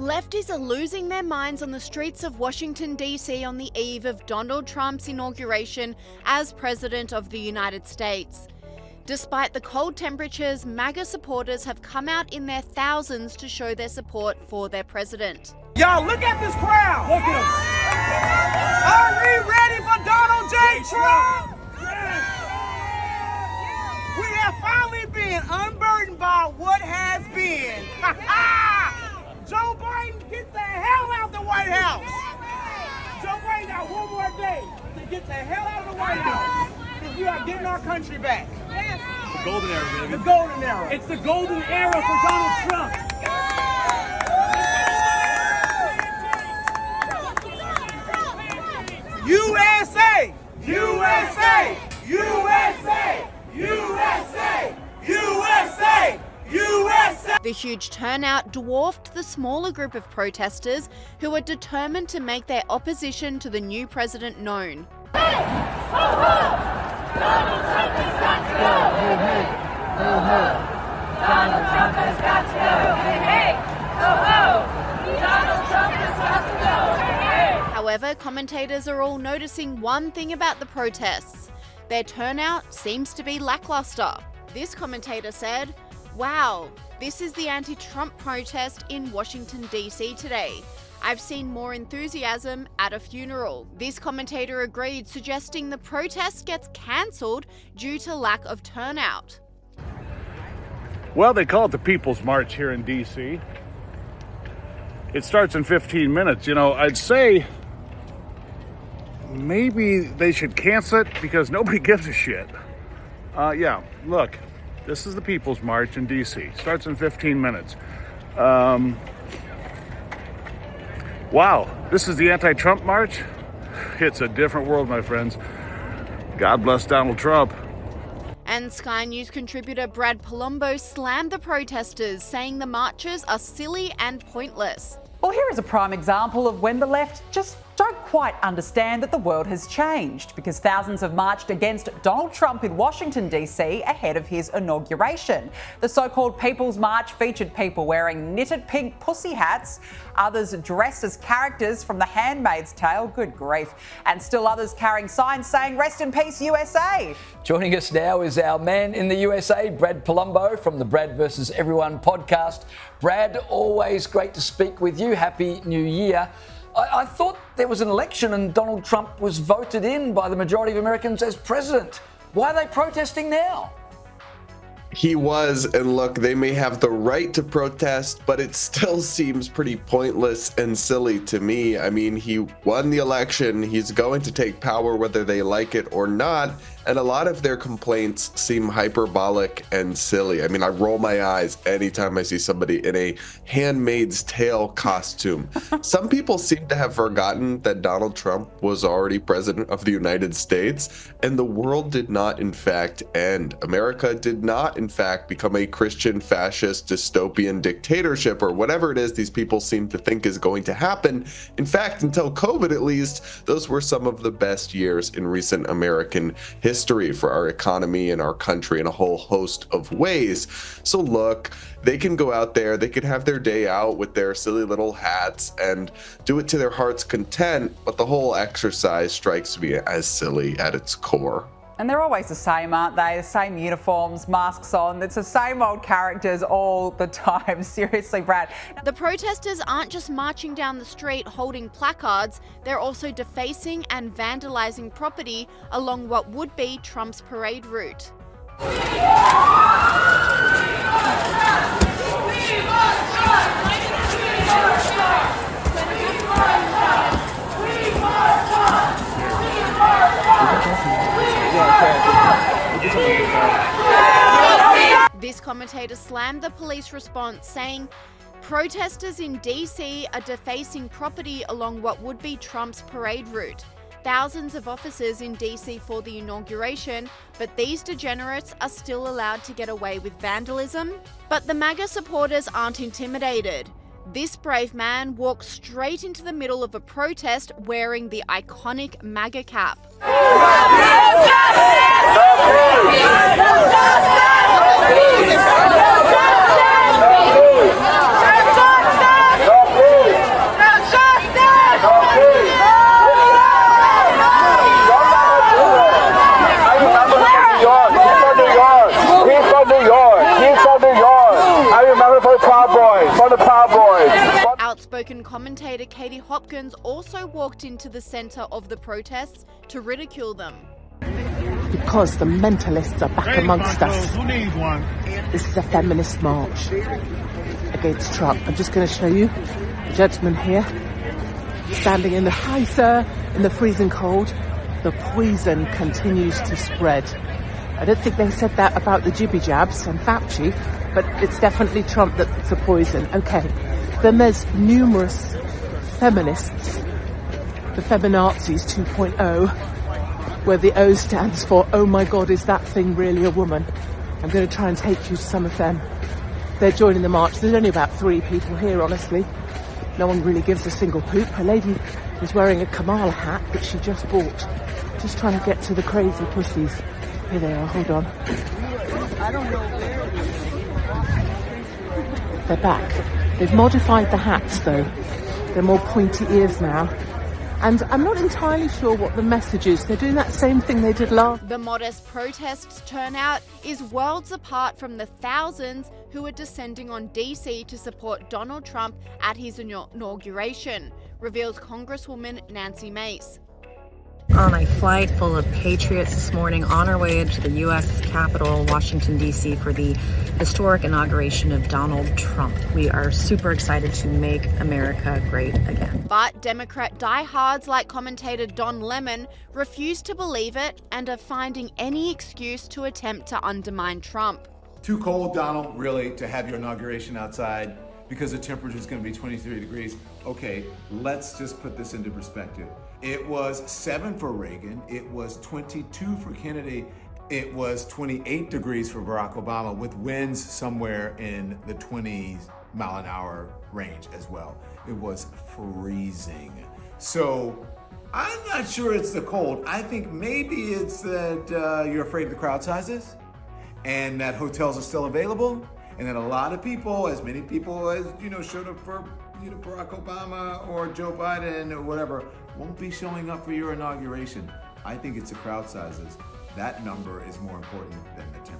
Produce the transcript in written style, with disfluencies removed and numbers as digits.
Lefties are losing their minds on the streets of Washington, D.C. on the eve of Donald Trump's inauguration as President of the United States. Despite the cold temperatures, MAGA supporters have come out in their thousands to show their support for their president. Y'all, look at this crowd. Look at them. Are we ready for Donald J. Trump? We have finally been unburdened by what has been. Joe Biden, get the hell out of the White House. Joe Biden got one more day to get the hell out of the White House because we are getting our country back. The golden era, baby. The golden era. It's the golden era for Donald Trump. USA! USA! USA! USA! USA! USA! The huge turnout dwarfed the smaller group of protesters who were determined to make their opposition to the new president known. Hey! Ho, ho! Donald Trump has got to go! Hey, hey! Ho, ho! Donald Trump has got to go! Hey, hey! Ho, ho! Donald Trump has got to go! Hey, hey! However, commentators are all noticing one thing about the protests. Their turnout seems to be lackluster. This commentator said, "Wow, this is the anti-Trump protest in Washington, D.C. today. I've seen more enthusiasm at a funeral." This commentator agreed, suggesting the protest gets cancelled due to lack of turnout. Well, they call it the People's March here in D.C. It starts in 15 minutes. You know, I'd say maybe they should cancel it because nobody gives a shit. Yeah, look, this is the People's March in D.C. Starts in 15 minutes. Wow, this is the anti-Trump march? It's a different world, my friends. God bless Donald Trump. And Sky News contributor Brad Palumbo slammed the protesters, saying the marches are silly and pointless. Well, here is a prime example of when the left just don't quite understand that the world has changed, because thousands have marched against Donald Trump in Washington, D.C. ahead of his inauguration. The so-called People's March featured people wearing knitted pink pussy hats, others dressed as characters from The Handmaid's Tale, good grief, and still others carrying signs saying "Rest in Peace, USA." Joining us now is our man in the USA, Brad Palumbo from the Brad vs. Everyone podcast. Brad, always great to speak with you. Happy New Year. I thought there was an election and Donald Trump was voted in by the majority of Americans as president. Why are they protesting now? He was, and look, they may have the right to protest, but it still seems pretty pointless and silly to me. I mean, he won the election, he's going to take power whether they like it or not, and a lot of their complaints seem hyperbolic and silly. I mean, I roll my eyes anytime I see somebody in a Handmaid's Tale costume. Some people seem to have forgotten that Donald Trump was already president of the United States, and the world did not, in fact, end. America did not, in fact, become a Christian fascist dystopian dictatorship, or whatever it is these people seem to think is going to happen. In fact, until COVID at least, those were some of the best years in recent American history for our economy and our country in a whole host of ways. So look, they can go out there, they could have their day out with their silly little hats and do it to their heart's content, but the whole exercise strikes me as silly at its core. And they're always the same, aren't they? The same uniforms, masks on. It's the same old characters all the time. Seriously, Brad. The protesters aren't just marching down the street holding placards, they're also defacing and vandalizing property along what would be Trump's parade route. This commentator slammed the police response, saying, "Protesters in DC are defacing property along what would be Trump's parade route. Thousands of officers in DC for the inauguration, but these degenerates are still allowed to get away with vandalism." But the MAGA supporters aren't intimidated. This brave man walked straight into the middle of a protest wearing the iconic MAGA cap. Outspoken commentator Katie Hopkins also walked into the centre of the protests to ridicule them. Because the mentalists are back amongst us. Who needs one? This is a feminist march against Trump. I'm just going to show you the gentleman here, standing in the freezing cold. The poison continues to spread. I don't think they said that about the jibby jabs and Fauci, but it's definitely Trump that's the poison. Okay, then there's numerous feminists, the feminazis 2.0, where the O stands for, oh my God, is that thing really a woman? I'm going to try and take you to some of them. They're joining the march. There's only about 3 people here, honestly. No one really gives a single poop. A lady is wearing a Kamala hat that she just bought. Just trying to get to the crazy pussies. Here they are, hold on. They're back. They've modified the hats though. They're more pointy ears now. And I'm not entirely sure what the message is. They're doing that same thing they did last. The modest protest turnout is worlds apart from the thousands who are descending on DC to support Donald Trump at his inauguration, reveals Congresswoman Nancy Mace. On a flight full of patriots this morning on our way to the U.S. Capitol, Washington, D.C. for the historic inauguration of Donald Trump. We are super excited to make America great again. But Democrat diehards like commentator Don Lemon refuse to believe it and are finding any excuse to attempt to undermine Trump. Too cold, Donald, really, to have your inauguration outside because the temperature is going to be 23 degrees. Okay, let's just put this into perspective. It was 7 for Reagan, it was 22 for Kennedy, it was 28 degrees for Barack Obama with winds somewhere in the 20 mile an hour range as well. It was freezing. So I'm not sure it's the cold. I think maybe it's that you're afraid of the crowd sizes and that hotels are still available and that a lot of people, as many people as, showed up for Barack Obama or Joe Biden or whatever, won't be showing up for your inauguration. I think it's the crowd sizes. That number is more important than the temperature.